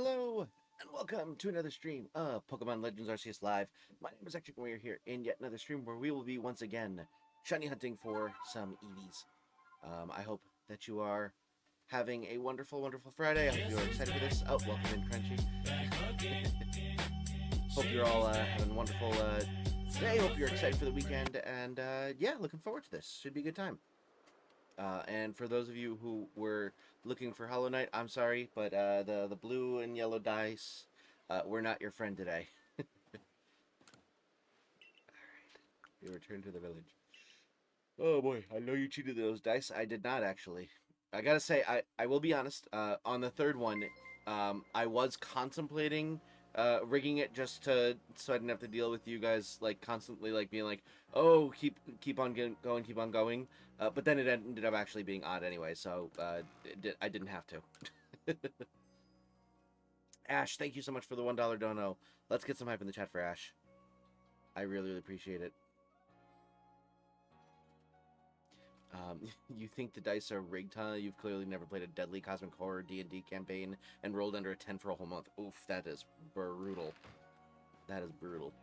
Hello, and welcome to another stream of Pokemon Legends Arceus Live. My name is Ectric, and we are here in yet another stream where we will be once again shiny hunting for some Eevees. I hope that you are having a wonderful, wonderful Friday. I hope you are excited for this. Oh, welcome in, Crunchy. Hope you're all having a wonderful day. Hope you're excited for the weekend, and yeah, looking forward to this. Should be a good time. And for those of you who were looking for Hollow Knight, I'm sorry, but the blue and yellow dice were not your friend today. Alright, we return to the village. Oh boy, I know you cheated those dice. I did not, actually. I gotta say, I will be honest, on the third one, I was contemplating rigging it just so I didn't have to deal with you guys like constantly like being like, oh, keep on going, keep on going. But then it ended up actually being odd anyway, so I didn't have to. Ash, thank you so much for the $1 dono. Let's get some hype in the chat for Ash. I really, really appreciate it. You think the dice are rigged, huh? You've clearly never played a deadly cosmic horror D&D campaign and rolled under a 10 for a whole month. Oof, that is brutal. That is brutal.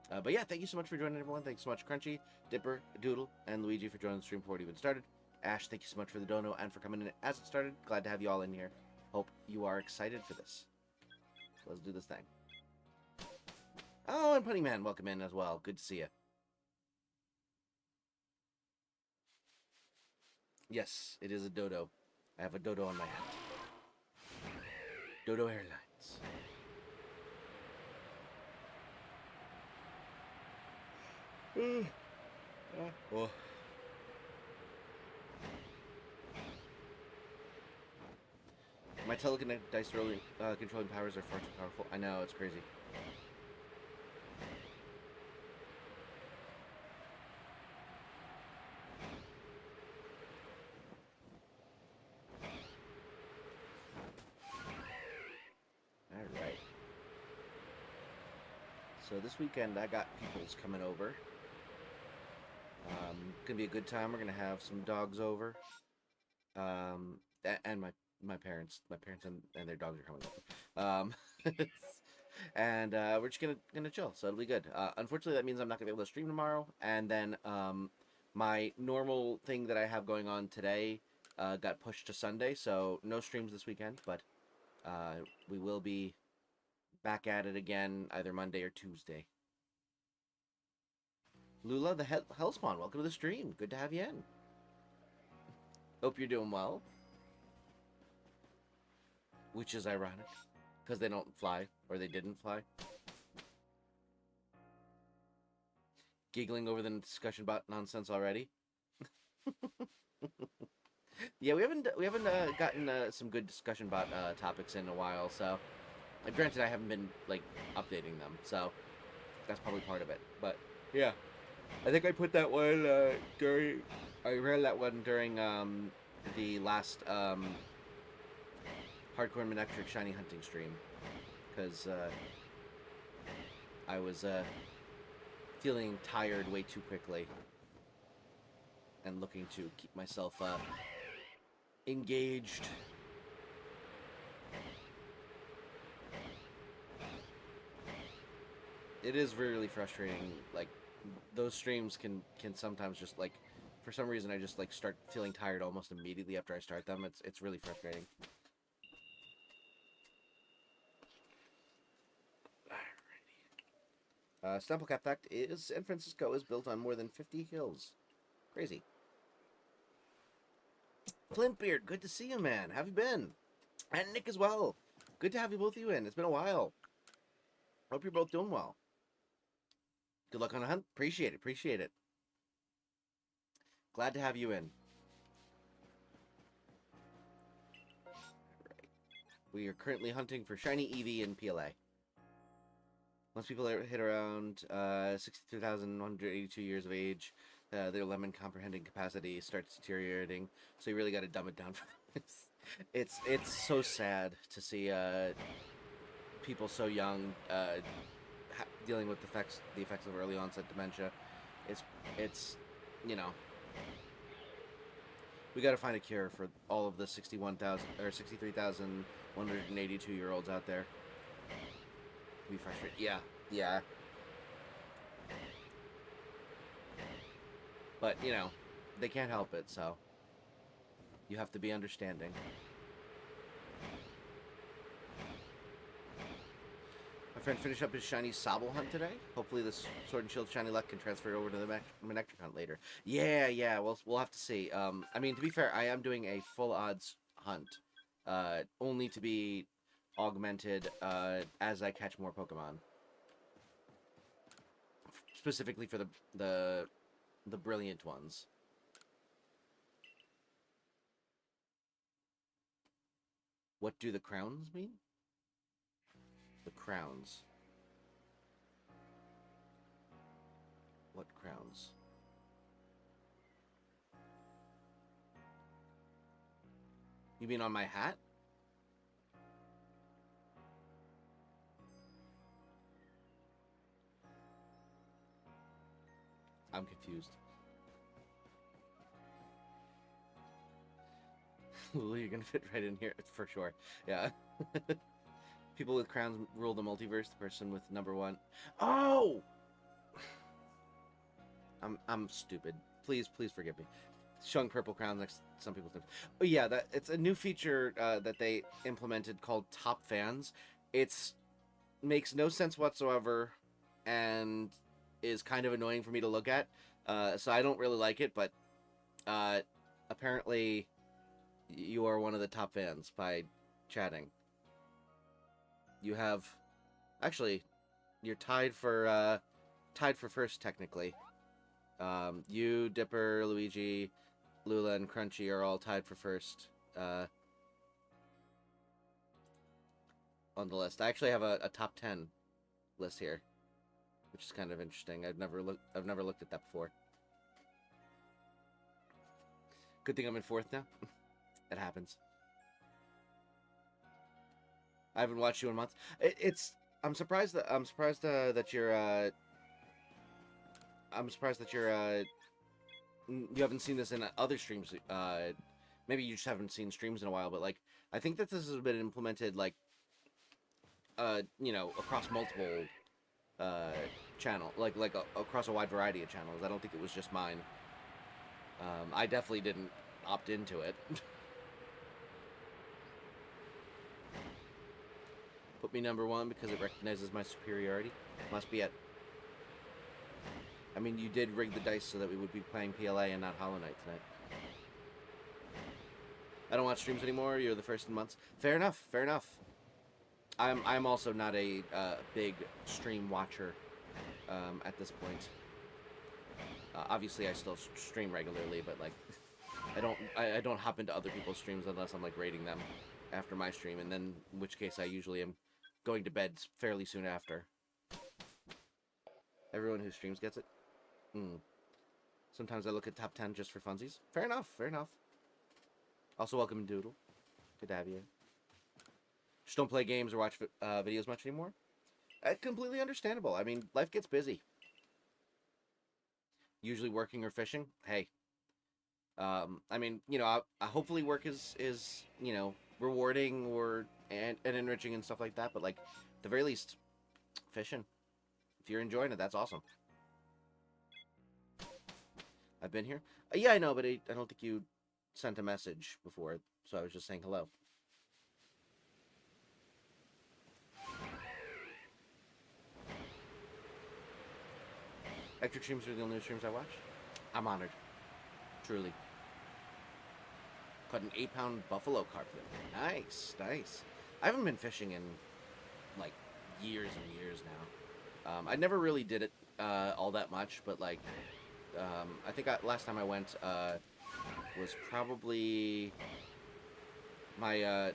But yeah, thank you so much for joining, everyone. Thanks so much, Crunchy, Dipper, Doodle, and Luigi for joining the stream before it even started. Ash, thank you so much for the dono and for coming in as it started. Glad to have you all in here. Hope you are excited for this. So let's do this thing. Oh, and Punny Man, welcome in as well. Good to see you. Yes, it is a dodo. I have a dodo on my hat. Dodo Airlines. Oh. My telekinetic dice rolling controlling powers are far too powerful. I know, it's crazy. Alright. So this weekend I got peoples coming over. Gonna be a good time. We're gonna have some dogs over. And my parents and their dogs are coming over. And we're just gonna chill, so it'll be good. Unfortunately, that means I'm not gonna be able to stream tomorrow, and then my normal thing that I have going on today got pushed to Sunday, so no streams this weekend, but we will be back at it again either Monday or Tuesday. Lula, the Hellspawn, welcome to the stream. Good to have you in. Hope you're doing well. Which is ironic, because they don't fly, or they didn't fly. Giggling over the discussion bot nonsense already. Yeah, we haven't gotten some good discussion bot topics in a while, so granted I haven't been like updating them, so that's probably part of it. But yeah, I think I put that one I read that one during the last Hardcore and Ectric shiny hunting stream, because I was feeling tired way too quickly and looking to keep myself engaged. It is really frustrating. Like, those streams can sometimes just like, for some reason I just like start feeling tired almost immediately after I start them. It's really frustrating. Snapplecap fact is San Francisco is built on more than 50 hills. Crazy. Flintbeard, good to see you, man. How have you been? And Nick as well. Good to have you both of you in. It's been a while. Hope you're both doing well. Good luck on the hunt. Appreciate it. Appreciate it. Glad to have you in. Right. We are currently hunting for shiny Eevee in PLA. Once people hit around 62,182 years of age, their lemon comprehending capacity starts deteriorating. So you really got to dumb it down for this. It's so sad to see people so young dealing with the effects of early onset dementia. It's you know, We got to find a cure for all of the 61,000 or 63,182-year-olds out there. Be frustrated. Yeah, yeah. But you know, they can't help it, so you have to be understanding. My friend finished up his shiny Sobble hunt today. Hopefully this Sword and Shield shiny luck can transfer over to the Electric hunt later. Yeah, we'll have to see. I mean, to be fair, I am doing a full odds hunt. Only to be augmented as I catch more Pokemon. Specifically for the brilliant ones. What do the crowns mean? The crowns. What crowns? You mean on my hat? I'm confused. Lulu, you're gonna fit right in here for sure. Yeah. People with crowns rule the multiverse. The person with #1. Oh! I'm stupid. Please forgive me. Showing purple crowns next to some people's names. Oh yeah, it's a new feature that they implemented called Top Fans. It's makes no sense whatsoever, and is kind of annoying for me to look at. So I don't really like it. But apparently, you are one of the top fans by chatting. You have, actually, you're tied for first technically. You, Dipper, Luigi, Lula, and Crunchy are all tied for first on the list. I actually have a top 10 list here, which is kind of interesting. I've never looked at that before. Good thing I'm in fourth now. It happens. I haven't watched you in months. I'm surprised that you're you haven't seen this in other streams. Maybe you just haven't seen streams in a while, but like I think that this has been implemented like you know, across multiple channel, across a wide variety of channels. I don't think it was just mine. I definitely didn't opt into it. Put me #1 because it recognizes my superiority. Must be it. I mean, you did rig the dice so that we would be playing PLA and not Hollow Knight tonight. I don't watch streams anymore. You're the first in months. Fair enough. Fair enough. I'm also not a big stream watcher at this point. Obviously, I still stream regularly, but like, I don't hop into other people's streams unless I'm like rating them after my stream, and then in which case I usually am going to bed fairly soon after. Everyone who streams gets it. Sometimes I look at top 10 just for funsies. Fair enough. Fair enough. Also, welcome Doodle. Good to have you. Just don't play games or watch videos much anymore. Completely understandable. I mean, life gets busy. Usually working or fishing. Hey. I mean, you know, hopefully work is you know, rewarding and enriching and stuff like that. But like, at the very least, fishing. If you're enjoying it, that's awesome. I've been here. Yeah, I know, but I don't think you sent a message before, so I was just saying hello. Ectric streams are the only streams I watch. I'm honored. Truly. Caught an 8-pound buffalo carp. Nice, nice. I haven't been fishing in, like, years and years now. I never really did it all that much, but, like, I think last time I went was probably my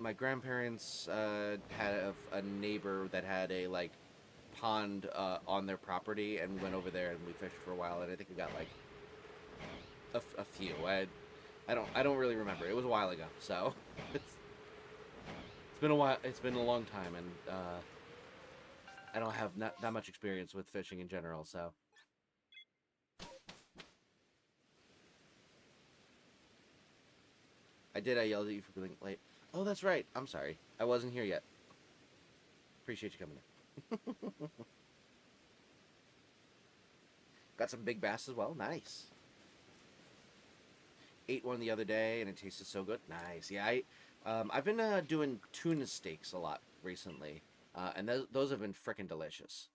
my grandparents had a neighbor that had a, like, pond on their property, and we went over there and we fished for a while, and I think we got like a few. I don't really remember. It was a while ago, so it's been a while. It's been a long time, and I don't have that much experience with fishing in general. So I did. I yelled at you for being late. Oh, that's right. I'm sorry. I wasn't here yet. Appreciate you coming in. Got some big bass as well. Nice. Ate one the other day, and it tasted so good. Nice. Yeah, I've been doing tuna steaks a lot recently, and those have been frickin' delicious.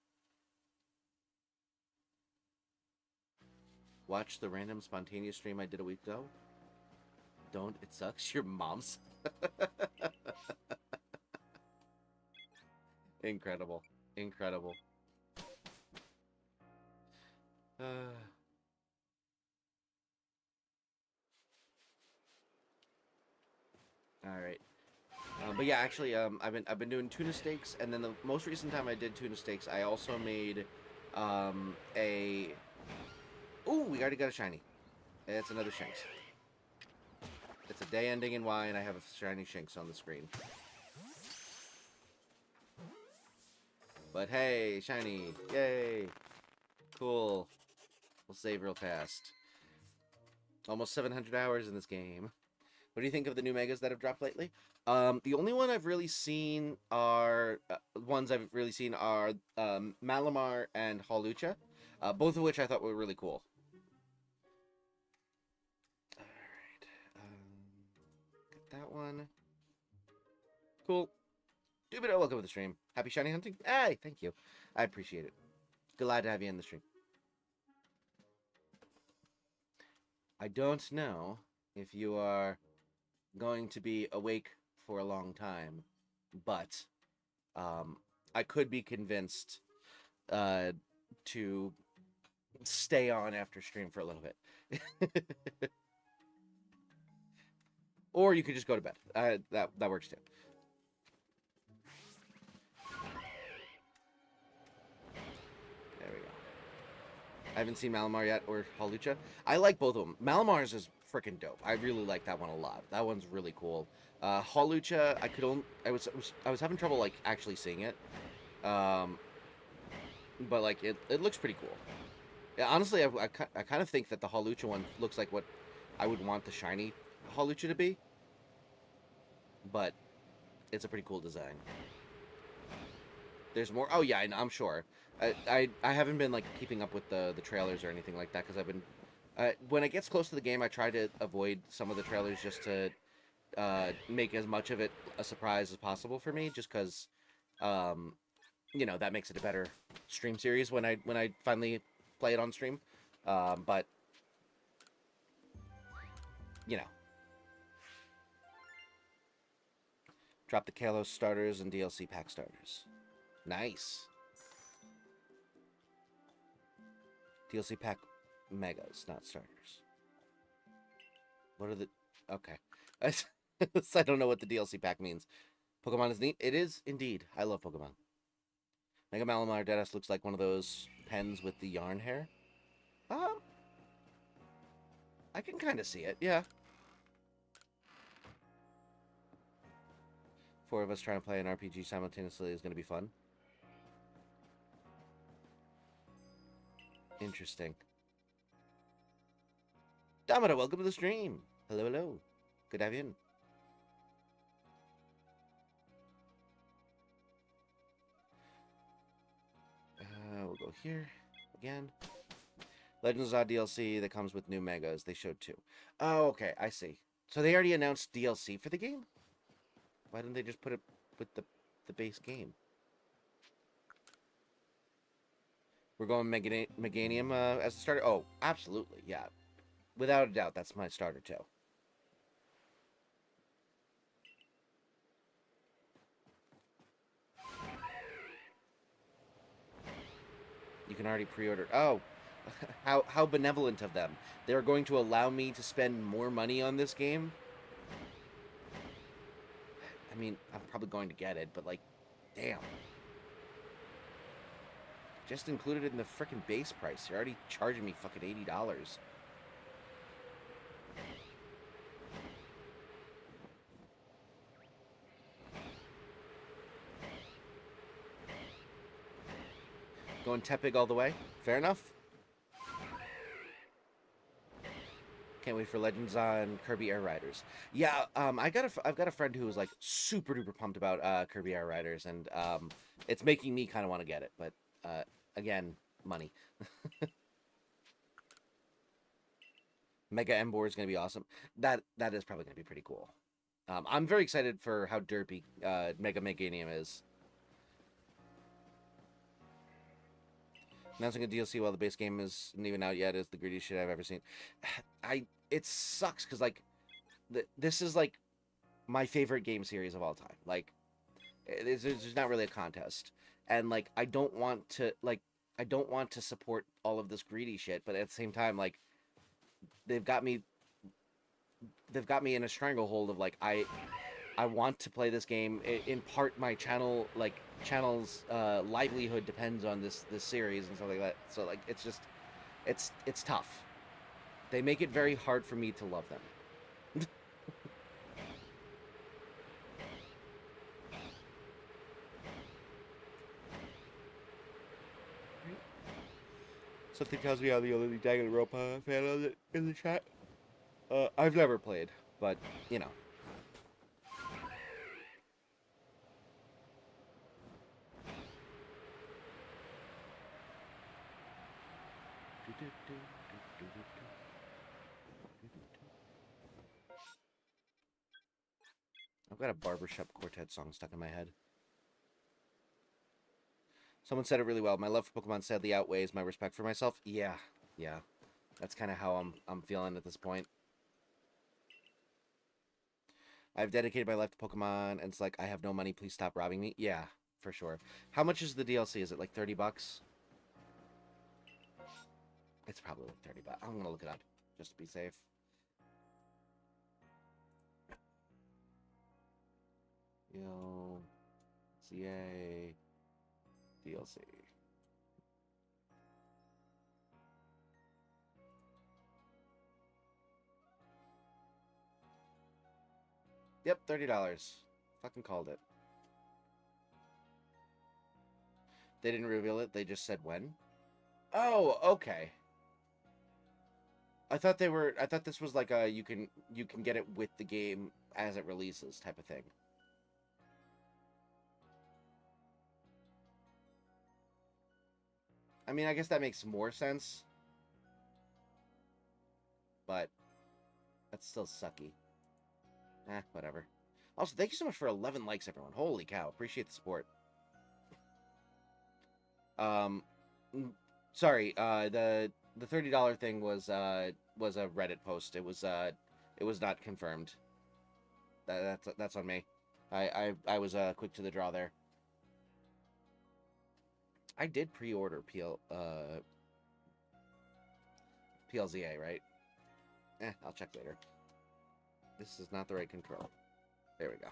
Watch the random spontaneous stream I did a week ago. Don't. It sucks. Your mom's. Incredible. Incredible. All right. But yeah, actually, I've been doing tuna steaks, and then the most recent time I did tuna steaks, I also made a. Ooh, we already got a shiny. It's another Shanks. It's a day ending in Y, and I have a shiny Shanks on the screen. But hey, shiny! Yay! Cool. We'll save real fast. Almost 700 hours in this game. What do you think of the new megas that have dropped lately? The only one I've really seen are Malamar and Hawlucha, both of which I thought were really cool. All right, get that one. Cool. Dubido, welcome to the stream. Happy shiny hunting. Hey, thank you. I appreciate it. Glad to have you in the stream. I don't know if you are going to be awake for a long time, but I could be convinced to stay on after stream for a little bit. Or you could just go to bed. That works too. There we go. I haven't seen Malamar yet or Hawlucha. I like both of them. Malamar's is freaking dope. I really like that one a lot. That one's really cool. Hawlucha, I was having trouble like actually seeing it, but like it looks pretty cool. Yeah, honestly, I kind of think that the Hawlucha one looks like what I would want the shiny Hawlucha to be, but it's a pretty cool design. There's more. Oh yeah, I'm sure. I haven't been like keeping up with the trailers or anything like that because I've been. When it gets close to the game, I try to avoid some of the trailers just to make as much of it a surprise as possible for me, just because, you know, that makes it a better stream series when I finally play it on stream. But you know, drop the Kalos starters and DLC pack starters. Nice. DLC pack megas, not starters. What are the... Okay. I don't know what the DLC pack means. Pokemon is neat. It is, indeed. I love Pokemon. Mega Malamar Deadass looks like one of those pens with the yarn hair. I can kind of see it, yeah. 4 of us trying to play an RPG simultaneously is going to be fun. Interesting. Damada, welcome to the stream. Hello, hello. Good to have you in. We'll go here again. Legends of DLC that comes with new megas. They showed 2. Oh, okay. I see. So they already announced DLC for the game? Why didn't they just put it with the base game? We're going Meganium as a starter? Oh, absolutely. Yeah. Without a doubt, that's my starter too. You can already pre-order. Oh, how benevolent of them. They're going to allow me to spend more money on this game. I mean, I'm probably going to get it, but like, damn. Just included it in the frickin' base price. You're already charging me fucking $80. Going Tepig all the way. Fair enough. Can't wait for Legends on Kirby Air Riders. Yeah, I've got a friend who is like super duper pumped about Kirby Air Riders, and it's making me kind of want to get it. But again, money. Mega Embor is going to be awesome. That is probably going to be pretty cool. I'm very excited for how derpy Mega Meganium is. Announcing a DLC while the base game isn't even out yet is the greediest shit I've ever seen. It sucks because like this is like my favorite game series of all time. Like there's not really a contest, and like I don't want to support all of this greedy shit, but at the same time like they've got me in a stranglehold of like I want to play this game. In part, my channel's livelihood depends on this series and stuff like that. So like it's just it's tough. They make it very hard for me to love them. Something tells me I'm the only Danganronpa fan in the chat. I've never played, but you know. I've got a Barbershop Quartet song stuck in my head. Someone said it really well. My love for Pokemon sadly outweighs my respect for myself. Yeah. That's kind of how I'm feeling at this point. I've dedicated my life to Pokemon, and it's like, I have no money, please stop robbing me. Yeah, for sure. How much is the DLC? Is it like 30 bucks? It's probably like 30 bucks. I'm gonna look it up, just to be safe. Yo, CA, DLC. Yep, $30. Fucking called it. They didn't reveal it, they just said when. Oh, okay. I thought this was like a you can get it with the game as it releases type of thing. I mean, I guess that makes more sense. But that's still sucky. Whatever. Also, thank you so much for 11 likes, everyone. Holy cow. Appreciate the support. Sorry, the $30 thing was a Reddit post. It was not confirmed. That's on me. I was quick to the draw there. I did pre-order PLZA, right? I'll check later. This is not the right control. There we go.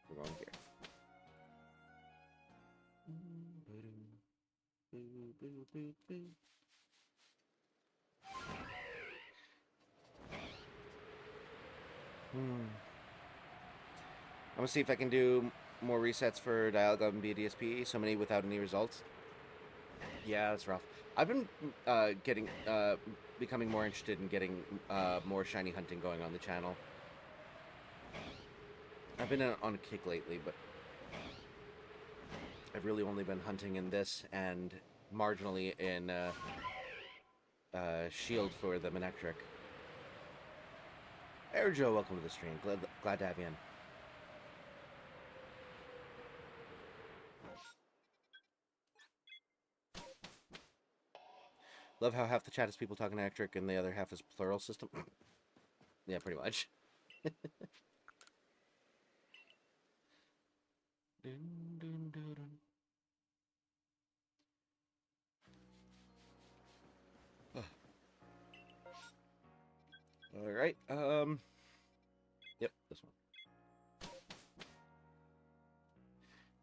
We're going here. I'm gonna see if I can do more resets for Dialga and BDSP. So many without any results. Yeah, that's rough. I've been becoming more interested in getting more shiny hunting going on the channel. I've been on a kick lately, but I've really only been hunting in this and marginally in Shield for the Electric. Hey, Joe, welcome to the stream. Glad to have you in. Love how half the chat is people talking Ectric and the other half is plural system. Yeah, pretty much. All right. Yep, this one.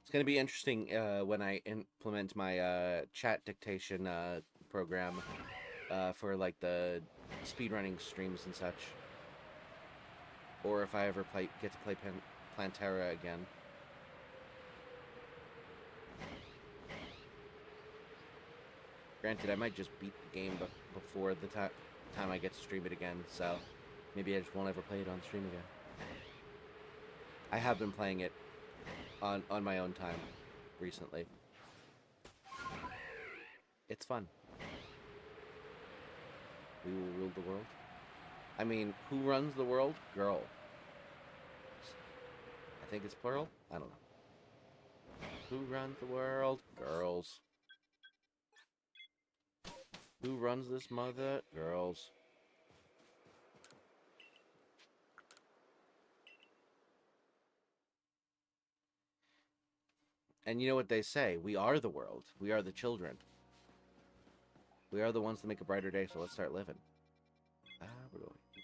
It's going to be interesting when I implement my chat dictation program for like the speedrunning streams and such, or if I ever get to play Plantera again. Granted, I might just beat the game before the time I get to stream it again, so maybe I just won't ever play it on stream again. I have been playing it on my own time recently. It's fun. We will rule the world. I mean, who runs the world? Girl. I think it's plural? I don't know. Who runs the world? Girls. Who runs this mother? Girls. And you know what they say? We are the world. We are the children. We are the ones that make a brighter day, so let's start living. We're going here.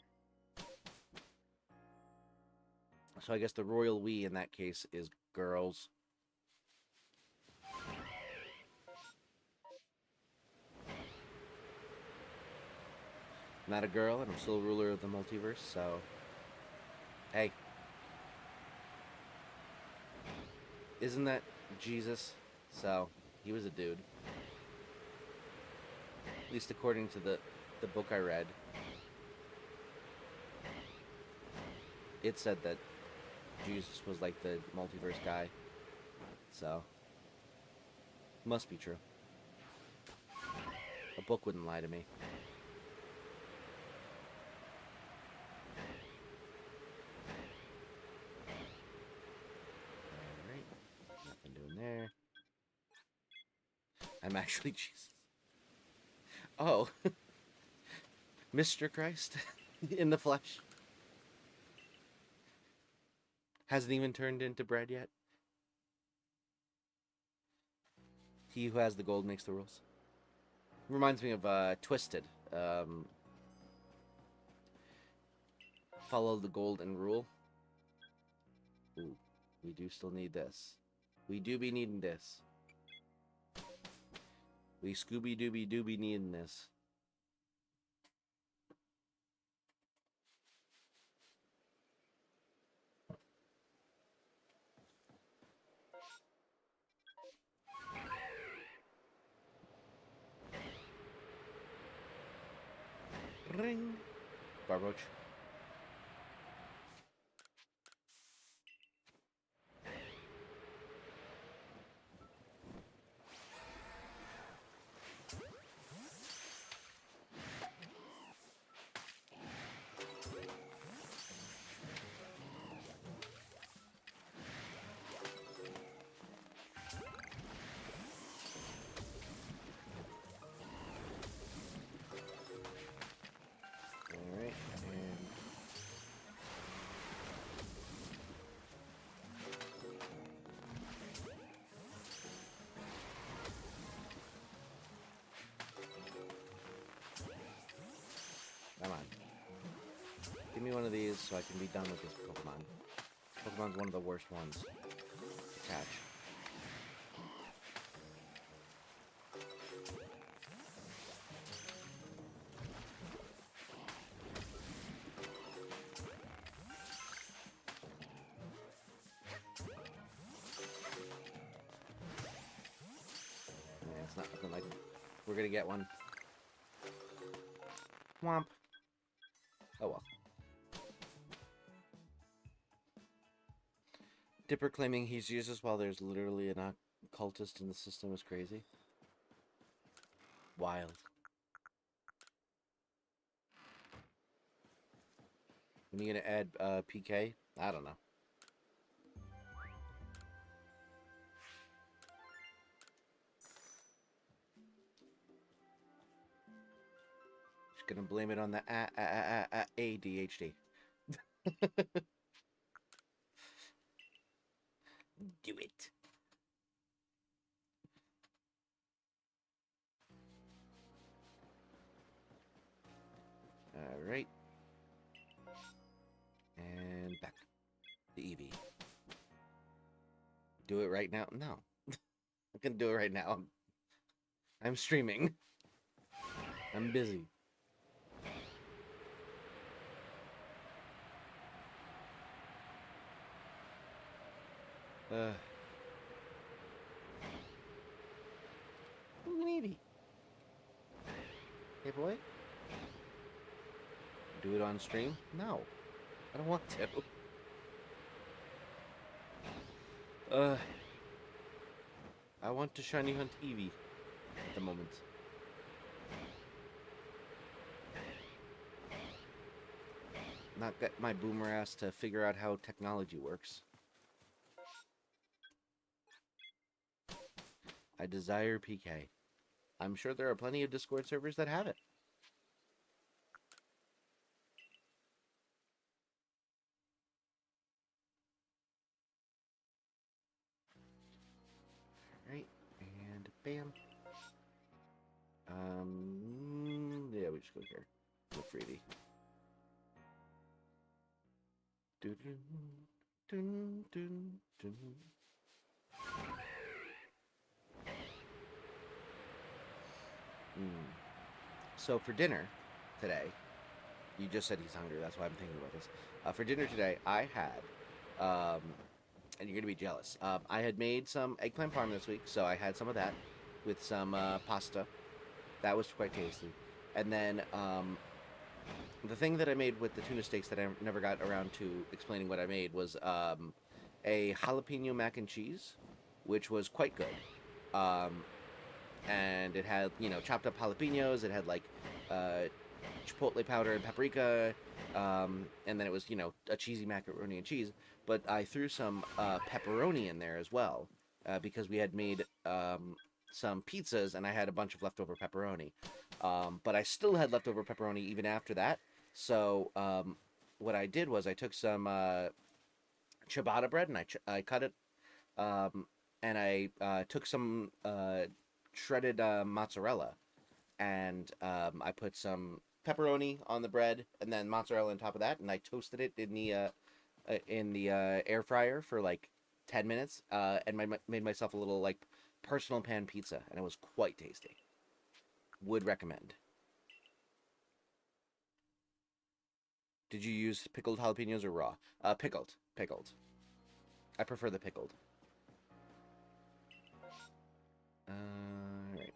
So I guess the royal we in that case is girls. I'm not a girl, and I'm still ruler of the multiverse, so... Hey. Isn't that Jesus? So, he was a dude. At least according to the book I read. It said that Jesus was like the multiverse guy. So, must be true. A book wouldn't lie to me. Alright. Nothing doing there. I'm actually Jesus. Oh. Mr. Christ in the flesh. Hasn't even turned into bread yet. He who has the gold makes the rules. Reminds me of Twisted. Follow the golden rule. Ooh, we do still need this. We do be needing this. We Scooby-Dooby do be needing this. Ring. Barboach. Come on. Give me one of these so I can be done with this Pokemon. Pokemon's one of the worst ones to catch. Yeah, it's not looking like we're gonna get one. Womp. Oh well. Dipper claiming he's Jesus while there's literally an occultist in the system is crazy. Wild. When are you gonna add PK? I don't know. Just gonna blame it on the ADHD. Do it. Alright. And back to Eevee. Do it right now? No. I can do it right now. I'm streaming. I'm busy. Eevee. Hey, boy? Do it on stream? No. I don't want to. I want to shiny hunt Eevee at the moment. Not get my boomer ass to figure out how technology works. I desire PK. I'm sure there are plenty of Discord servers that have it. Right, and bam. Yeah, we just go here. Look for Eevee. Dun, dun, dun, dun. So for dinner today, you just said he's hungry. That's why I'm thinking about this. For dinner today, I had, and you're gonna be jealous. I had made some eggplant parm this week, so I had some of that with some pasta. That was quite tasty. And then the thing that I made with the tuna steaks that I never got around to explaining what I made was a jalapeno mac and cheese, which was quite good. And it had, you know, chopped up jalapenos. It had like chipotle powder and paprika, and then it was, you know, a cheesy macaroni and cheese. But I threw some pepperoni in there as well because we had made some pizzas and I had a bunch of leftover pepperoni. But I still had leftover pepperoni even after that. So what I did was I took some ciabatta bread and I cut it, and I took some shredded mozzarella, and I put some pepperoni on the bread and then mozzarella on top of that, and I toasted it in the air fryer for like 10 minutes, and made myself a little like personal pan pizza, and it was quite tasty. Would recommend. Did you use pickled jalapenos or raw? Pickled. Pickled. I prefer the pickled. Alright.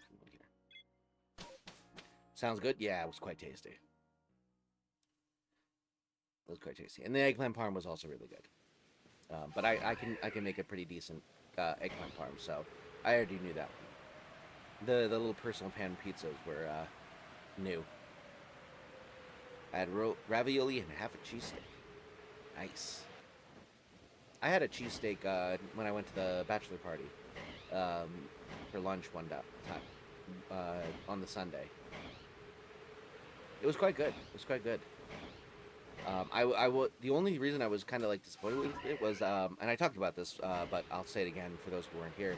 Sounds good? Yeah, it was quite tasty. It was quite tasty. And the eggplant parm was also really good. But I can make a pretty decent eggplant parm, so I already knew that one. The little personal pan pizzas were new. I had ravioli and half a cheesesteak. Nice. I had a cheesesteak when I went to the bachelor party for lunch one time on the Sunday. It was quite good. It was quite good. The only reason I was kind of like disappointed with it was, and I talked about this, but I'll say it again for those who weren't here.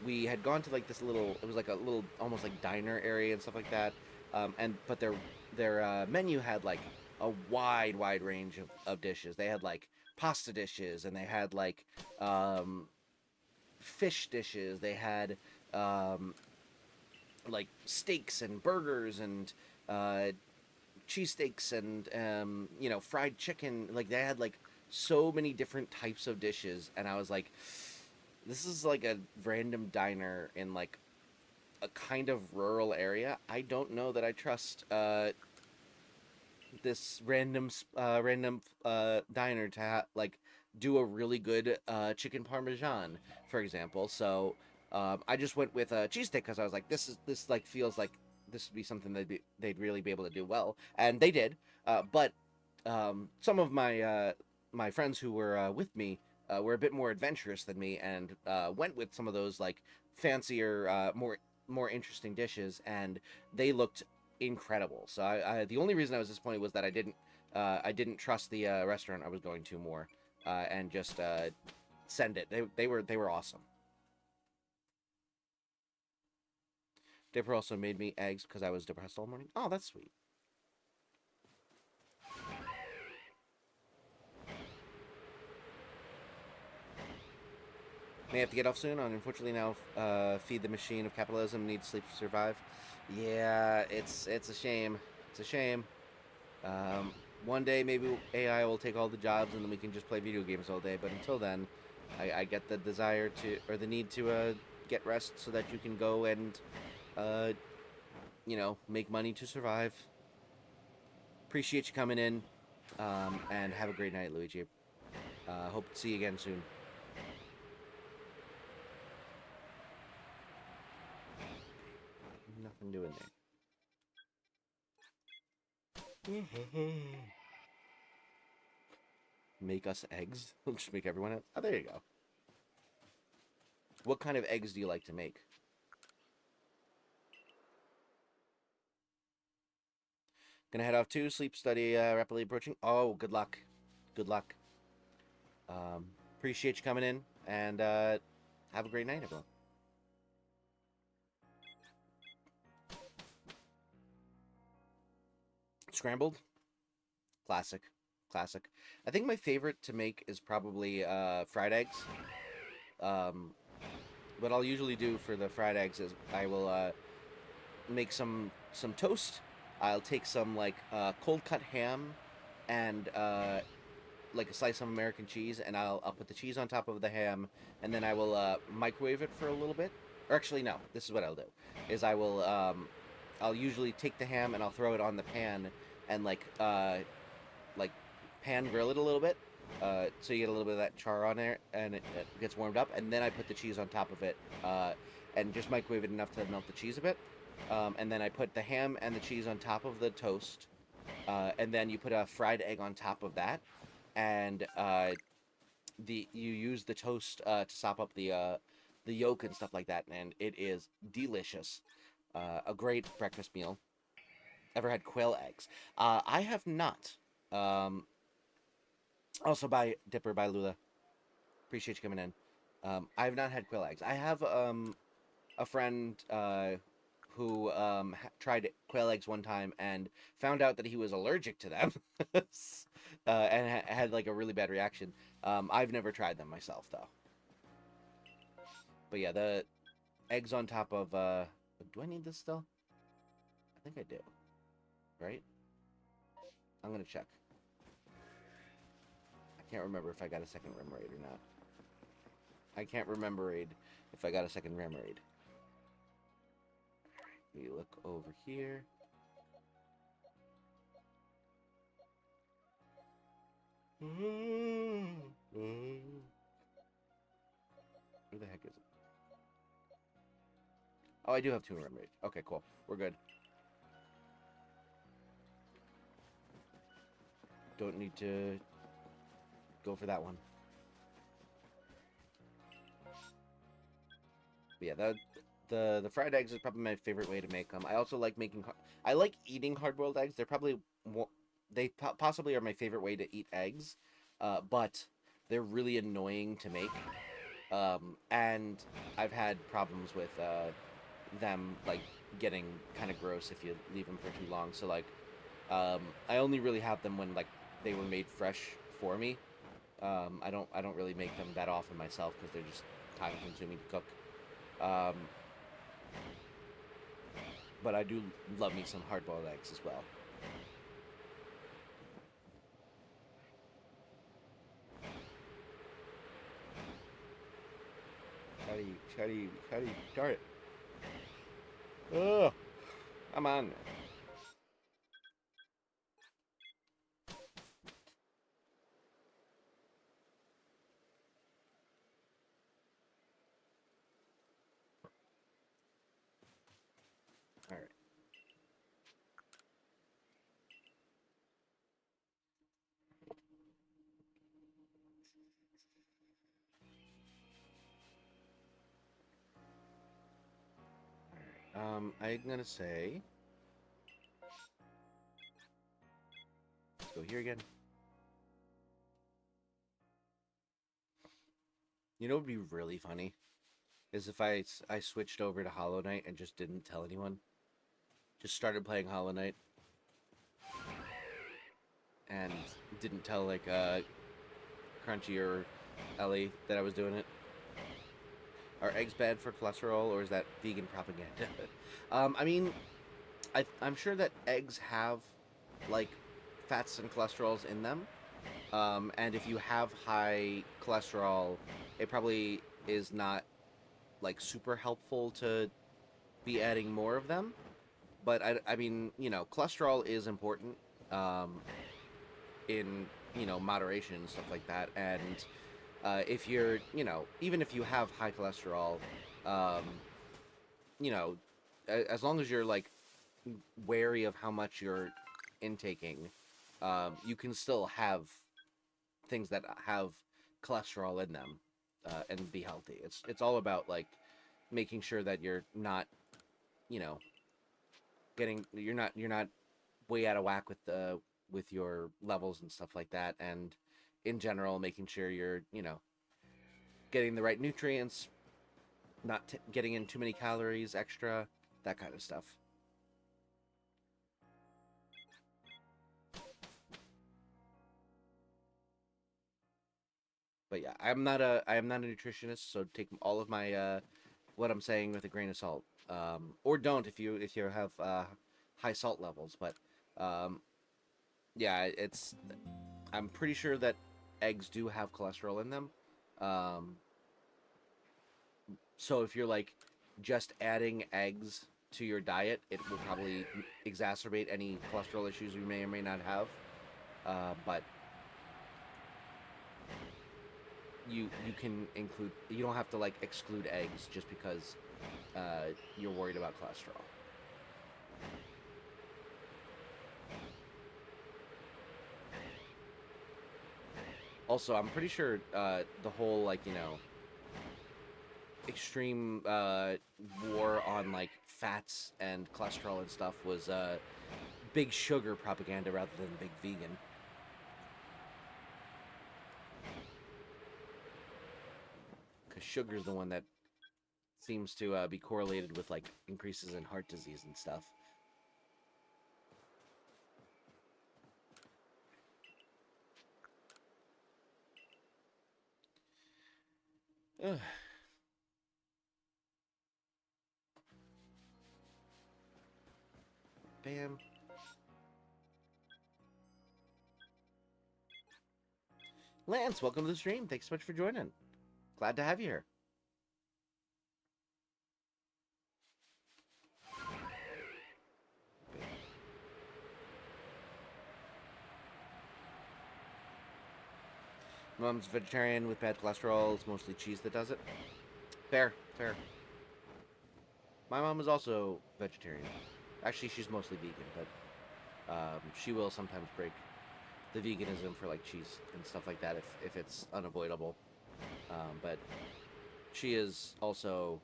We had gone to like this little, it was like a little almost like diner area and stuff like that, but their menu had like a wide range of dishes. They had like pasta dishes, and they had like fish dishes. They had like steaks and burgers and cheesesteaks and you know, fried chicken. Like they had like so many different types of dishes, and I was like, this is like a random diner in like a kind of rural area. I don't know that I trust this random diner to like do a really good chicken parmesan, for example. So I just went with a cheesesteak because I was like, this like feels like this would be something they'd really be able to do well, and they did. But some of my friends who were with me were a bit more adventurous than me, and went with some of those like fancier, more interesting dishes, and they looked incredible. So the only reason I was disappointed was that I didn't trust the restaurant I was going to more, and just send it. They were awesome. Dipper also made me eggs because I was depressed all morning. Oh, that's sweet. May have to get off soon. Unfortunately, now feed the machine of capitalism needs sleep to survive. Yeah, it's a shame. It's a shame. One day maybe AI will take all the jobs and then we can just play video games all day. But until then, I get the desire to, or the need to get rest so that you can go and you know, make money to survive. Appreciate you coming in, and have a great night, Luigi. Hope to see you again soon. Nothing doing there. Make us eggs? Just make everyone eggs. Oh, there you go. What kind of eggs do you like to make? Gonna head off to sleep study, rapidly approaching. Oh, good luck. Good luck. Appreciate you coming in, and have a great night, everyone. Scrambled? Classic. Classic. I think my favorite to make is probably fried eggs. What I'll usually do for the fried eggs is I will make some toast. I'll take some like cold cut ham and like a slice of American cheese, and I'll put the cheese on top of the ham, and then I will microwave it for a little bit. Or actually, no. This is what I'll do: is I will I'll usually take the ham and I'll throw it on the pan and like pan grill it a little bit, so you get a little bit of that char on there, and it gets warmed up, and then I put the cheese on top of it, and just microwave it enough to melt the cheese a bit, and then I put the ham and the cheese on top of the toast, and then you put a fried egg on top of that, and you use the toast to sop up the yolk and stuff like that, and it is delicious. A great breakfast meal. Ever had quail eggs? I have not. Also by Dipper by Lula. Appreciate you coming in. I have not had quail eggs. I have a friend who tried quail eggs one time and found out that he was allergic to them, and had like a really bad reaction. I've never tried them myself though. But yeah, the eggs on top of do I need this still? I think I do. Right? I'm gonna check. I can't remember if I got a second rim raid or not. I can't remember if I got a second rim raid. Alright, we look over here. Who the heck is it? Oh, I do have 2 rim raids. Okay, cool. We're good. Don't need to go for that one. But yeah, the fried eggs is probably my favorite way to make them. I also like making. I like eating hard-boiled eggs. They're probably possibly are my favorite way to eat eggs, but they're really annoying to make. And I've had problems with them like getting kind of gross if you leave them for too long. So like, I only really have them when like they were made fresh for me. I don't really make them that often myself because they're just time consuming to cook. But I do love me some hard-boiled eggs as well. How do you start it? Oh, I'm on there. All right. I'm gonna say, let's go here again. You know what would be really funny? Is if I switched over to Hollow Knight and just didn't tell anyone. Just started playing Hollow Knight. And didn't tell, like, Crunchy or Ellie that I was doing it. Are eggs bad for cholesterol, or is that vegan propaganda? I mean, I'm sure that eggs have, like, fats and cholesterols in them. And if you have high cholesterol, it probably is not, like, super helpful to be adding more of them. but I mean, you know, cholesterol is important um, in, you know, moderation and stuff like that. And if you're, you know, even if you have high cholesterol, um, you know, as long as you're like wary of how much you're intaking, you can still have things that have cholesterol in them and be healthy. It's all about like making sure that you're not, you know, you're not way out of whack with your levels and stuff like that, and in general making sure you're, you know, getting the right nutrients, not getting in too many calories extra, that kind of stuff. But yeah, I am not a nutritionist, so take all of my what I'm saying with a grain of salt, or don't if you have high salt levels. But um, yeah, I'm pretty sure that eggs do have cholesterol in them. Um, so if you're like just adding eggs to your diet, it will probably exacerbate any cholesterol issues you may or may not have. But you can include, you don't have to like exclude eggs just because you're worried about cholesterol. Also, I'm pretty sure the whole like, you know, extreme war on like fats and cholesterol and stuff was big sugar propaganda rather than big vegan. Because sugar's the one that seems to be correlated with like increases in heart disease and stuff. Ugh. Bam. Lance, welcome to the stream. Thanks so much for joining. Glad to have you here. Mom's vegetarian with bad cholesterol. It's mostly cheese that does it. Fair, fair. My mom is also vegetarian. Actually, she's mostly vegan, but she will sometimes break the veganism for like cheese and stuff like that if it's unavoidable. But she is also,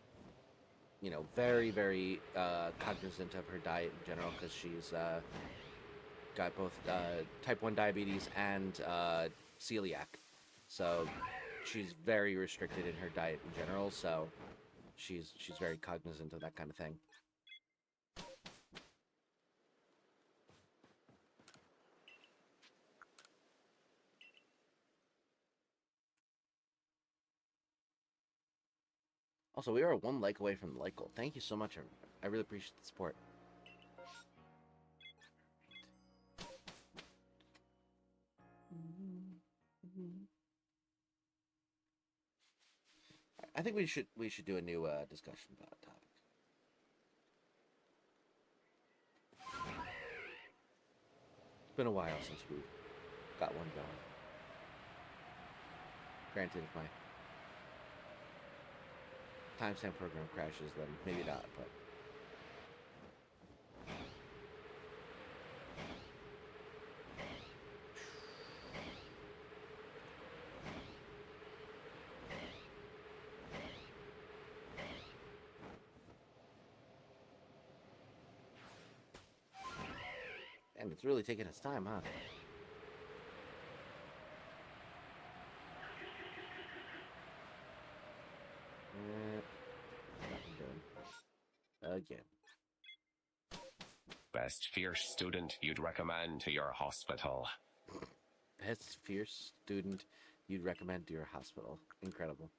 you know, very, very cognizant of her diet in general because she's got both type 1 diabetes and celiac. So she's very restricted in her diet in general, so she's very cognizant of that kind of thing. Also, we are one like away from the like goal. Thank you so much, everyone. I really appreciate the support. I think we should do a new discussion about topic. It's been a while since we got one going. Granted, if my timestamp program crashes, then maybe not, but and it's really taking its time, huh? Nothing doing. Again. Best fierce student you'd recommend to your hospital. Best fierce student you'd recommend to your hospital. Incredible.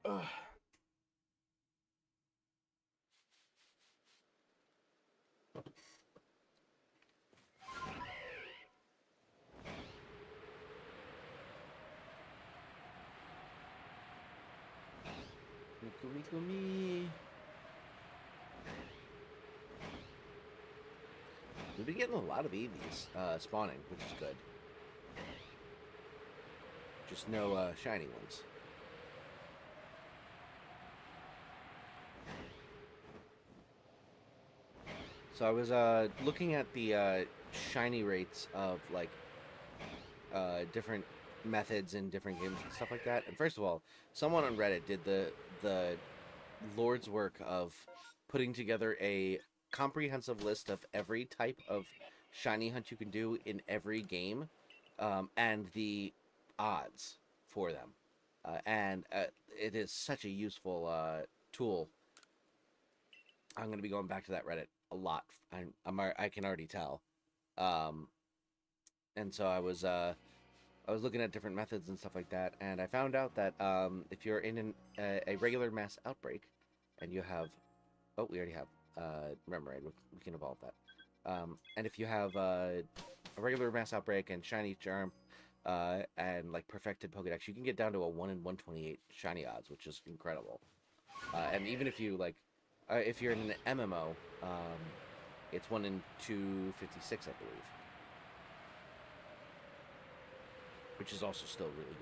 Ugh. Miku Miku me. We've been getting a lot of Eevees spawning, which is good. Just no shiny ones. So I was looking at the shiny rates of like different methods in different games and stuff like that. And first of all, someone on Reddit did the Lord's work of putting together a comprehensive list of every type of shiny hunt you can do in every game, and the odds for them. And it is such a useful tool. I'm going to be going back to that Reddit a lot. I can already tell. And so I was looking at different methods and stuff like that, and I found out that if you're in a regular mass outbreak, and you have, oh, we already have Remoraid, we can evolve that. And if you have a regular mass outbreak and shiny charm, and like perfected Pokedex, you can get down to a 1 in 128 shiny odds, which is incredible. And even if you like, if you're in an MMO, it's 1 in 256, I believe. Which is also still really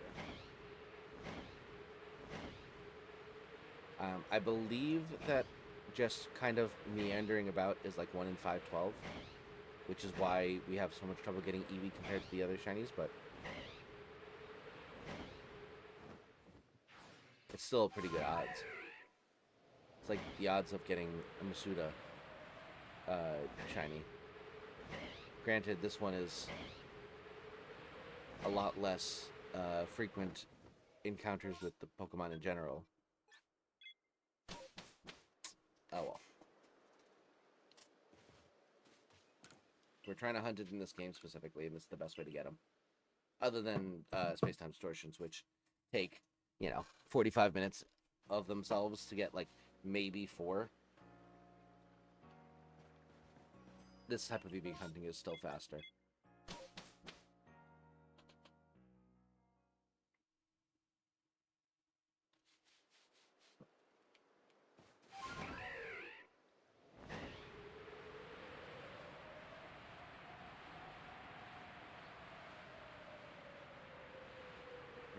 good. I believe that just kind of meandering about is like 1 in 512, which is why we have so much trouble getting Eevee compared to the other shinies, but it's still pretty good odds. It's like the odds of getting a Masuda shiny. Granted, this one is a lot less frequent encounters with the Pokemon in general. Oh well. We're trying to hunt it in this game specifically, and it's the best way to get them. Other than space-time distortions, which take, 45 minutes of themselves to get, like, maybe 4. This type of EV hunting is still faster.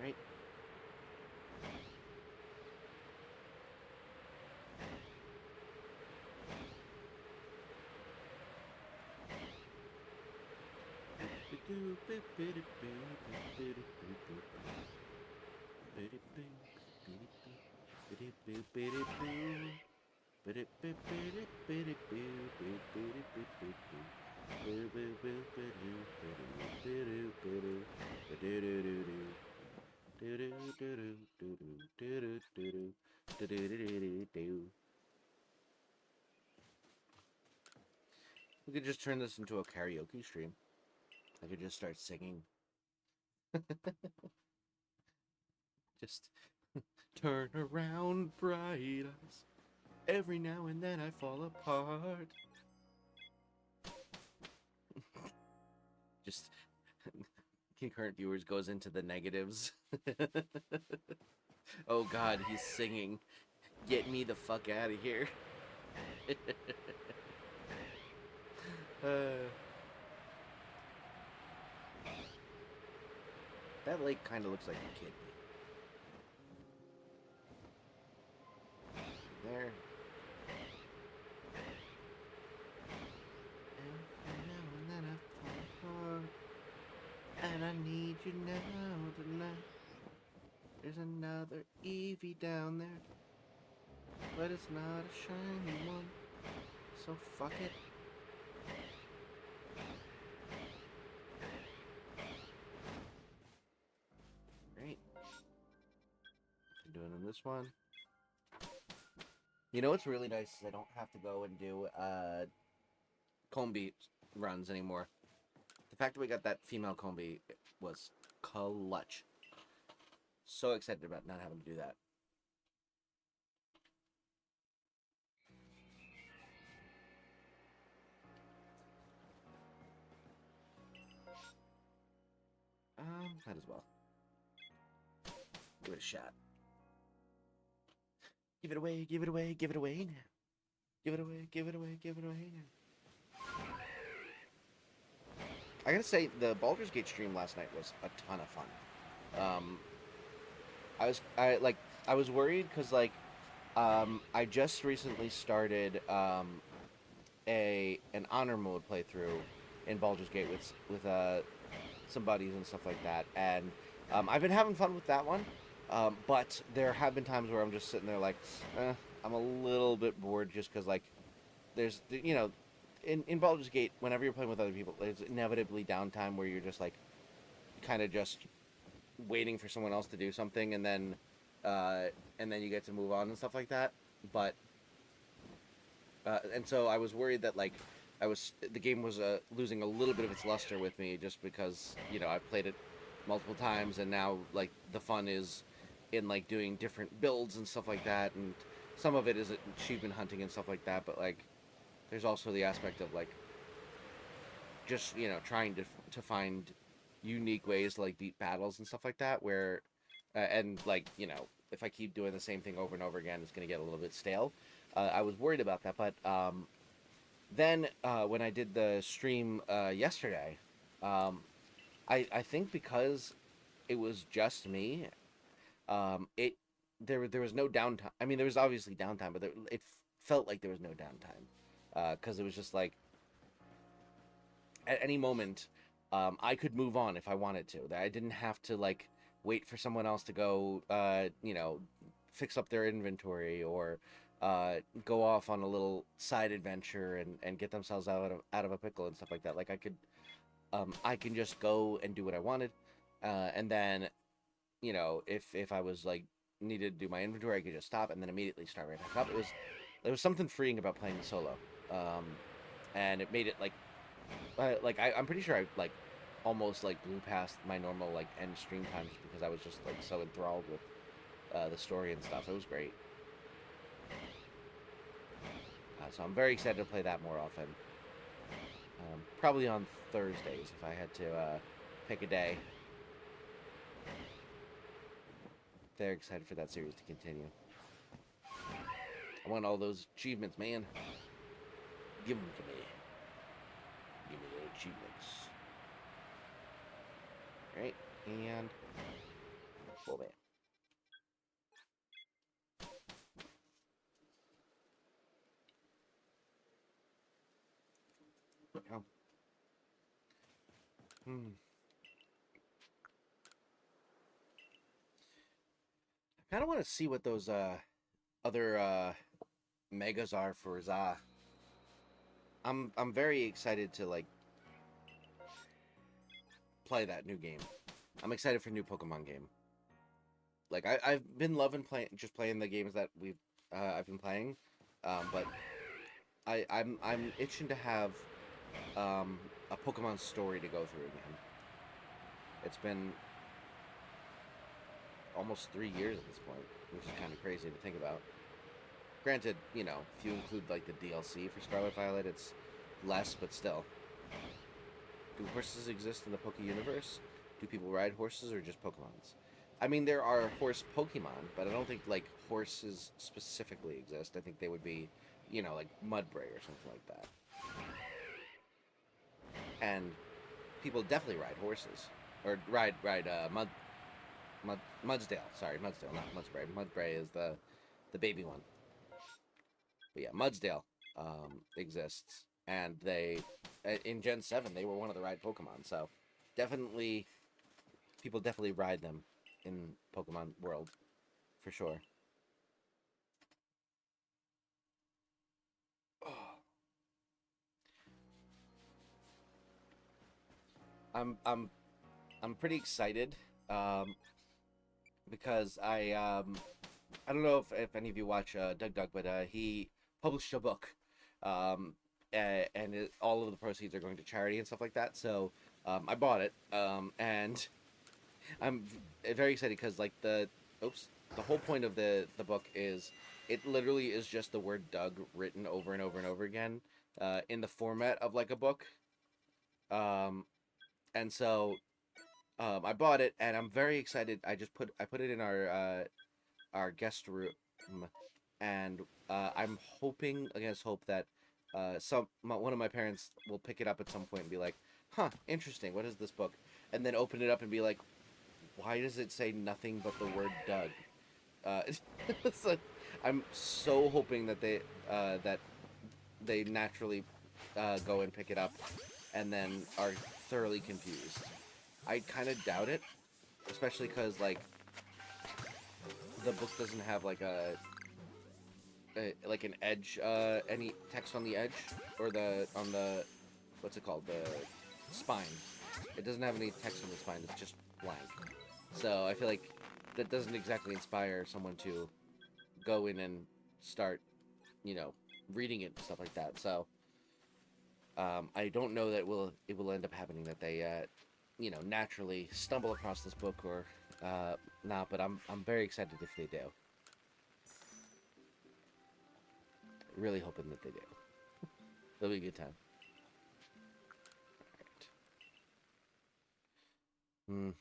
Right? We could just turn this into a karaoke stream. I could just start singing. Just turn around, bright eyes. Every now and then I fall apart. Just concurrent viewers goes into the negatives. Oh god, he's singing. Get me the fuck out of here. That lake kind of looks like a kid. There. Every now and then I fall apart, and I need you now tonight. There's another Eevee down there, but it's not a shiny one, so fuck it. Great. Doing in this one. You know what's really nice is I don't have to go and do Combi runs anymore. The fact that we got that female Combi was clutch. So excited about not having to do that. Might as well. Give it a shot. Give it away, give it away, give it away now. Give it away, give it away, give it away now. I gotta say, the Baldur's Gate stream last night was a ton of fun. I was worried because I just recently started an honor mode playthrough in Baldur's Gate with some buddies and stuff like that, and I've been having fun with that one. But there have been times where I'm just sitting there like, I'm a little bit bored just because there's in Baldur's Gate, whenever you're playing with other people, there's inevitably downtime where you're just kind of just waiting for someone else to do something, and then you get to move on and stuff like that. But and so I was worried that the game was losing a little bit of its luster with me just because I've played it multiple times, and now the fun is in doing different builds and stuff like that, and some of it is achievement hunting and stuff like that, but there's also the aspect of just trying to find unique ways to beat battles and stuff like that, where and if I keep doing the same thing over and over again, it's going to get a little bit stale. I was worried about that, but then when I did the stream yesterday, I think because it was just me, there was no downtime. I mean, there was obviously downtime, but it felt like there was no downtime because it was just at any moment I could move on if I wanted to. That I didn't have to wait for someone else to go fix up their inventory or go off on a little side adventure and get themselves out of a pickle and stuff like that. I can just go and do what I wanted, and then if I was needed to do my inventory, I could just stop and then immediately start right back up. There was something freeing about playing solo, and it made it I'm pretty sure I almost blew past my normal end stream time just because I was just so enthralled with the story and stuff. It was great. So I'm very excited to play that more often. Probably on Thursdays if I had to pick a day. Very excited for that series to continue. I want all those achievements, man. Give them to me. Give me the achievements. Right, and full bam. Oh. I kind of want to see what those other megas are for Za. I'm very excited to play that new game. I'm excited for new Pokemon game. I've been loving playing the games that I've been playing, but I'm itching to have a Pokemon story to go through again. It's been almost 3 years at this point, which is kind of crazy to think about. Granted, if you include the DLC for Scarlet Violet, it's less, but still. Do horses exist in the Poke universe? Do people ride horses or just Pokemons? I mean, there are horse Pokemon, but I don't think horses specifically exist. I think they would be, Mudbray or something like that. And people definitely ride horses, or ride Mudsdale. Sorry, Mudsdale, not Mudspray. Mudspray is the baby one. But yeah, Mudsdale exists, and they in Gen 7 they were one of the ride Pokemon. So people definitely ride them in Pokemon world for sure. I'm pretty excited because I don't know if any of you watch Doug, but he published a book, and all of the proceeds are going to charity and stuff like that. So I bought it, and I'm very excited because the whole point of the book is it literally is just the word Doug written over and over and over again in the format of a book. And so I bought it, and I'm very excited. I put it in our guest room, and I'm hoping against hope that one of my parents will pick it up at some point and be like, "Huh, interesting. What is this book?" And then open it up and be like, "Why does it say nothing but the word Doug?" So I'm so hoping that they naturally go and pick it up and then are thoroughly confused. I kind of doubt it, especially because like the book doesn't have like like an edge, any text on the edge or on the what's it called, the spine. It doesn't have any text on the spine. It's just blank. So I feel like that doesn't exactly inspire someone to go in and start, reading it and stuff like that. So I don't know that it will end up happening that they naturally stumble across this book or not. But I'm very excited if they do. Really hoping that they do. It'll be a good time. All right.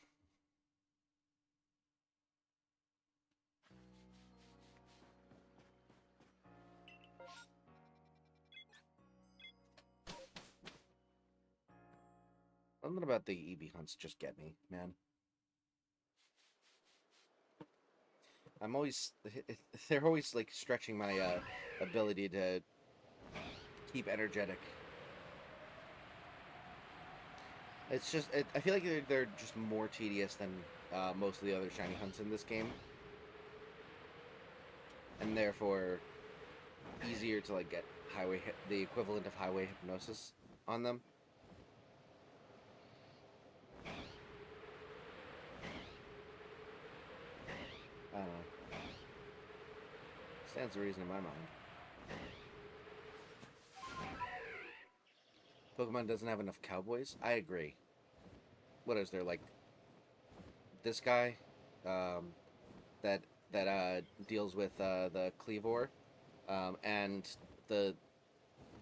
Something about the Eevee hunts just get me, man. They're always like stretching my ability to keep energetic. It's just, I feel like they're just more tedious than most of the other shiny hunts in this game, and therefore easier to like get the equivalent of highway hypnosis on them. I don't know. Stands to reason in my mind. Pokemon doesn't have enough cowboys. I agree. What is there, like this guy that deals with the Cleavor, and the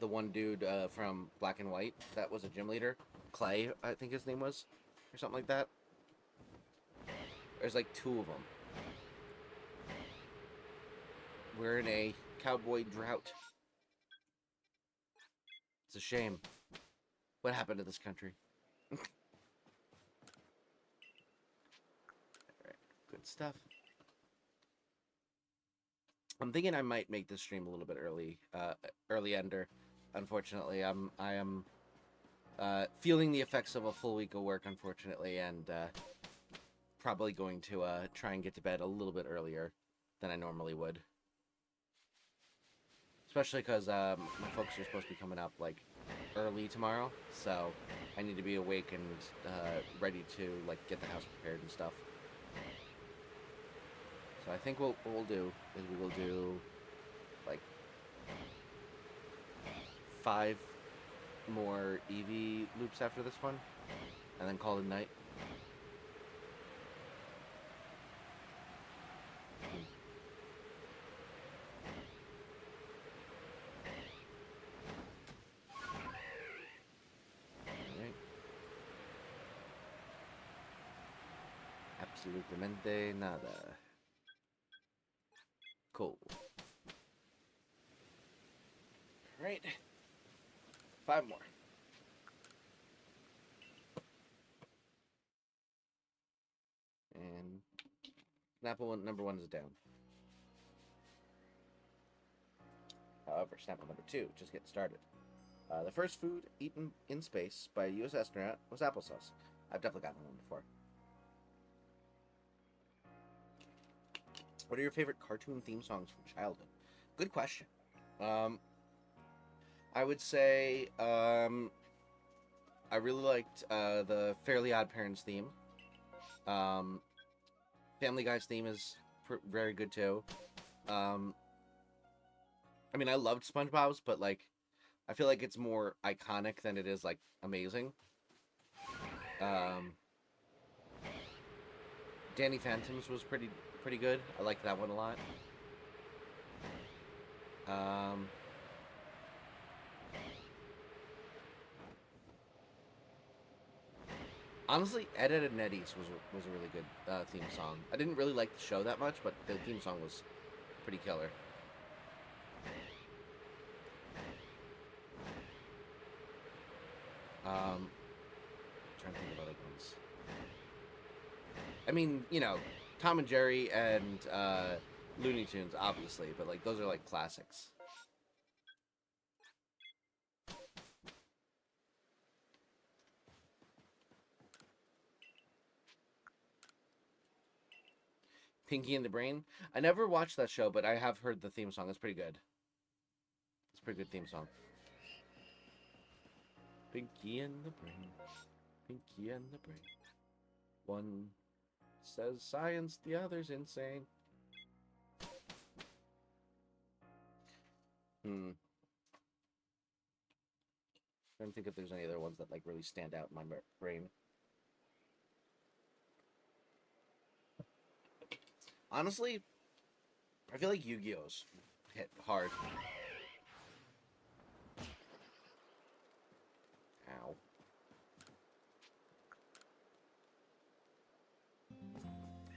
one dude from Black and White that was a gym leader, Clay, I think his name was, or something like that. There's like 2 of them. We're in a cowboy drought. It's a shame. What happened to this country? Alright, good stuff. I'm thinking I might make this stream a little bit early ender. Unfortunately, I am feeling the effects of a full week of work, unfortunately, and probably going to try and get to bed a little bit earlier than I normally would. Especially because my folks are supposed to be coming up like early tomorrow, so I need to be awake and ready to like get the house prepared and stuff. So I think what we'll do is we will do like 5 more Eevee loops after this one, and then call it a night. Absolutamente nada. Cool. Right. 5 more. And Snapple number 1 is down. However, Snapple number 2 just getting started. The first food eaten in space by a U.S. astronaut was applesauce. I've definitely gotten one before. What are your favorite cartoon theme songs from childhood? Good question. I would say I really liked the Fairly Odd Parents theme. Family Guy's theme is very good too. I mean, I loved SpongeBob's, but like, I feel like it's more iconic than it is like amazing. Danny Phantom's was pretty good. I liked that one a lot. Honestly, Ed, Edd n Eddy's was a really good theme song. I didn't really like the show that much, but the theme song was pretty killer. Trying to think of other ones. I mean, you know, Tom and Jerry and Looney Tunes, obviously, but like those are like classics. Pinky and the Brain. I never watched that show, but I have heard the theme song. It's pretty good. It's a pretty good theme song. Pinky and the Brain. Pinky and the Brain. One says science, the other's insane. Trying to think if there's any other ones that like really stand out in my brain. Honestly, I feel like Yu-Gi-Oh's hit hard. Ow.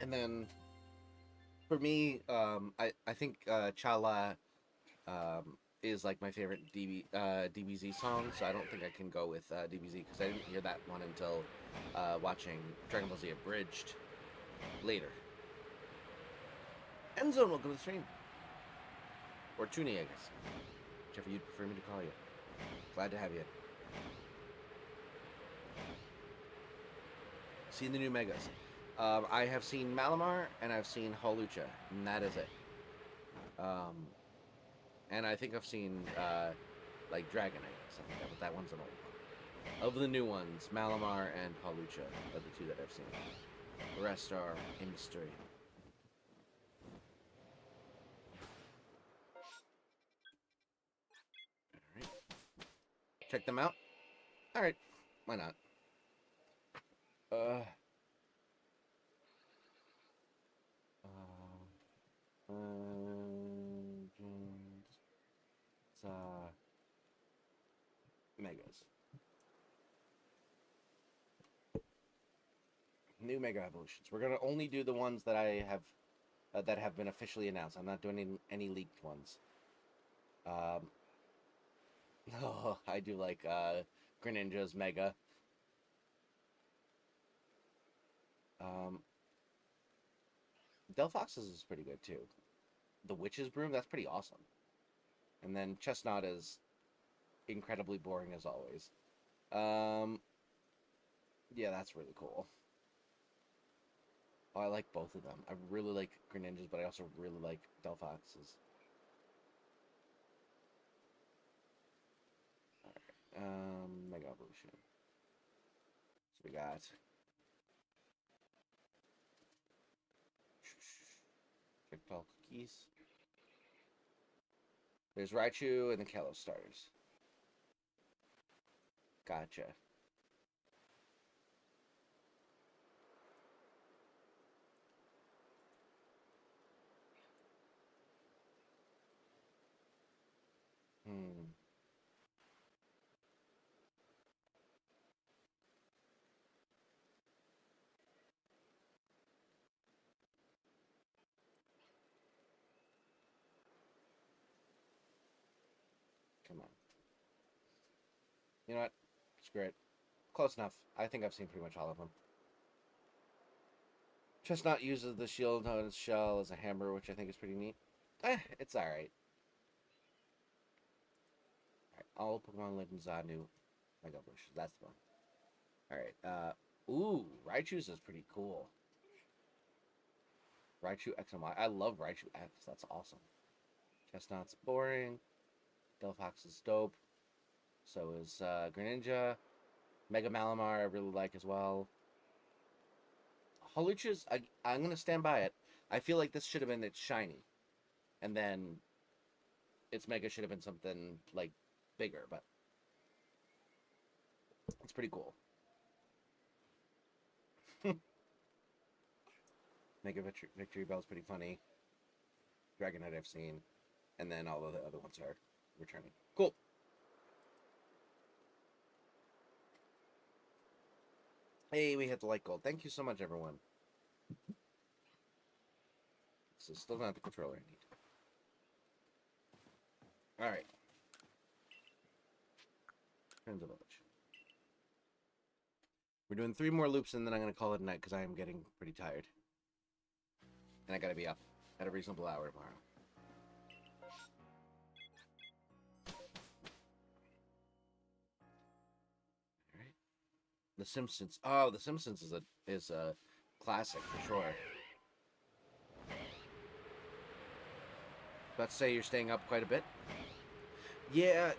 And then, for me, I think Chala is like my favorite DBZ song, so I don't think I can go with DBZ because I didn't hear that one until watching Dragon Ball Z Abridged later. Endzone, welcome to the stream. Or Tuni, I guess. Whichever you'd prefer me to call you. Glad to have you. Seen the new Megas. I have seen Malamar and I've seen Holucha, and that is it. And I think I've seen like Dragonite, something like that, but that one's an old one. Of the new ones, Malamar and Holucha are the two that I've seen. The rest are a mystery. Alright. Check them out? Alright. Why not? Megas. New Mega Evolutions. We're gonna only do the ones that I have that have been officially announced. I'm not doing any leaked ones. Oh, I do like Greninja's Mega. Delphox's is pretty good too. The Witch's Broom, that's pretty awesome. And then Chestnut is incredibly boring as always. Yeah, that's really cool. Oh, I like both of them. I really like Greninjas, but I also really like Delphox's. Alright, Mega Evolution. So we got Chick-fil cookies. There's Raichu and the Kalos starters. Gotcha. Come on. You know what? Screw it. Close enough. I think I've seen pretty much all of them. Chestnut uses the shield on its shell as a hammer, which I think is pretty neat. It's alright. All Pokemon Legends new Mega Evolution. That's the one. Alright, ooh, Raichu's is pretty cool. Raichu X and Y. I love Raichu X. That's awesome. Chestnut's boring. Delphox is dope. So is Greninja. Mega Malamar I really like as well. Holucha's, I'm going to stand by it. I feel like this should have been its shiny. And then its Mega should have been something, like, bigger, but it's pretty cool. Mega Victory Bell's pretty funny. Dragonite I've seen. And then all of the other ones are returning. Cool. Hey, we hit the light gold. Thank you so much, everyone. So still not the controller I need. Alright. Turn to the village. We're doing 3 more loops and then I'm going to call it a night because I am getting pretty tired. And I got to be up at a reasonable hour tomorrow. Alright. The Simpsons. Oh, The Simpsons is a classic for sure. About to say you're staying up quite a bit? Yeah.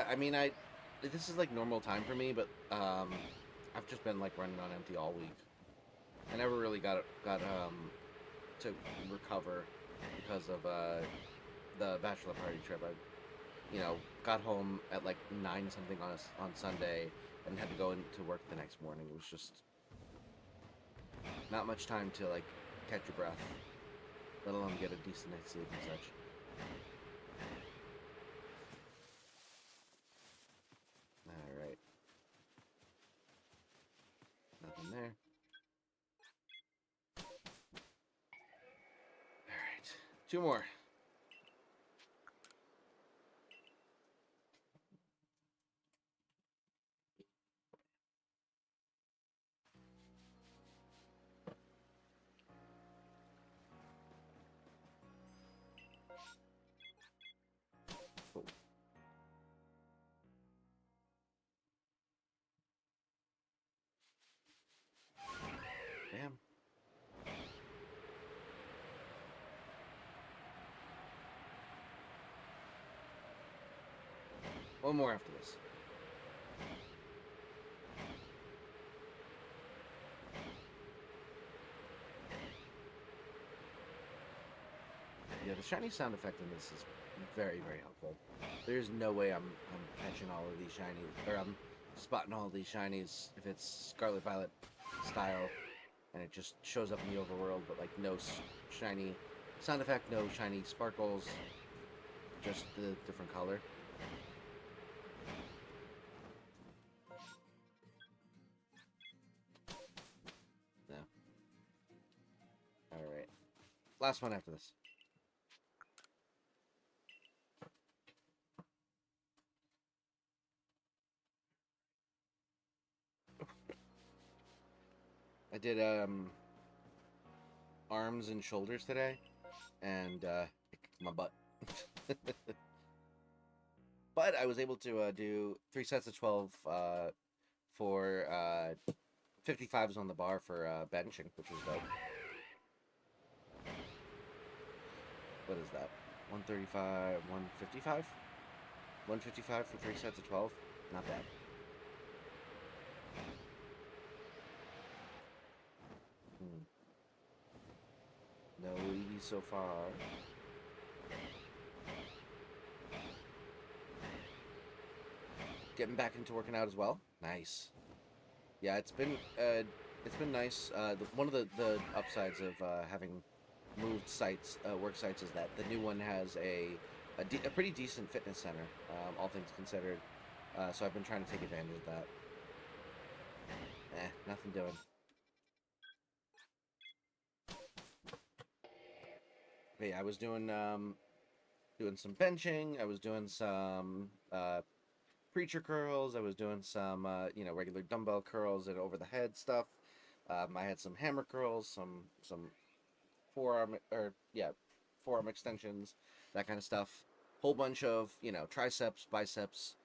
I mean, this is like normal time for me, but I've just been like running on empty all week. I never really got to recover because of the bachelor party trip. I, got home at like 9 something on Sunday and had to go into work the next morning. It was just not much time to like catch your breath, let alone get a decent night's sleep and such. Alright. Nothing there. Alright. 2 more. Oh. Damn. One more after this. Yeah, the shiny sound effect in this is very, very helpful. There's no way I'm catching all of these shinies, or I'm spotting all of these shinies if it's Scarlet Violet style, and it just shows up in the overworld, but like no shiny sound effect, no shiny sparkles, just the different color. No. Alright. Last one after this. I did arms and shoulders today, and it kicked my butt. But I was able to do 3 sets of 12 for 55s on the bar for benching, which was dope. What is that? 135, 155? 155 for 3 sets of 12? Not bad. No Eevee so far. Getting back into working out as well. Nice. Yeah, it's been nice. One of the upsides of having moved sites, work sites, is that the new one has a pretty decent fitness center, all things considered. So I've been trying to take advantage of that. Nothing doing. But yeah, I was doing some benching. I was doing some preacher curls. I was doing some regular dumbbell curls and over the head stuff. I had some hammer curls, some forearm extensions, that kind of stuff. Whole bunch of triceps, biceps,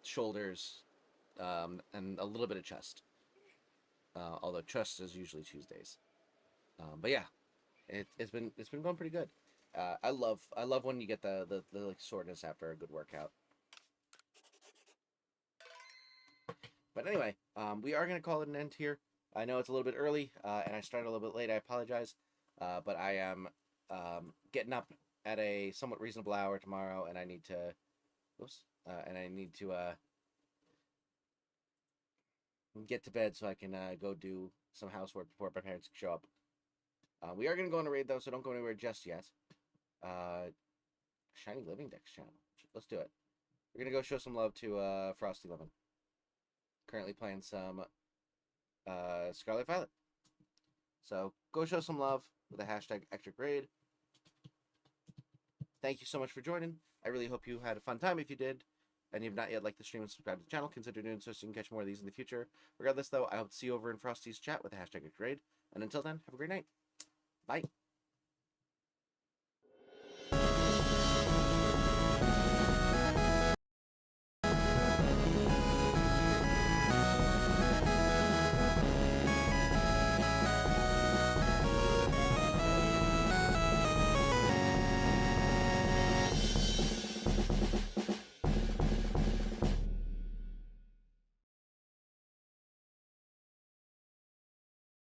shoulders, and a little bit of chest. Although chest is usually Tuesdays. But yeah, it's been going pretty good. I love when you get the like soreness after a good workout. But anyway, we are going to call it an end here. I know it's a little bit early, and I started a little bit late. I apologize. But I am getting up at a somewhat reasonable hour tomorrow, and I need to... get to bed so I can go do some housework before my parents show up. We are going to go on a raid, though, so don't go anywhere just yet. Shiny Living Dex channel. Let's do it. We're going to go show some love to Frosty Lemon. Currently playing some Scarlet Violet. So go show some love with the hashtag Ectric raid. thank you so much for joining. I really hope you had a fun time. If you did, and you've not yet liked the stream and subscribed to the channel, consider doing so you can catch more of these in the future. Regardless, though, I hope to see you over in Frosty's chat with the hashtag #Raid. And until then, have a great night. Bye.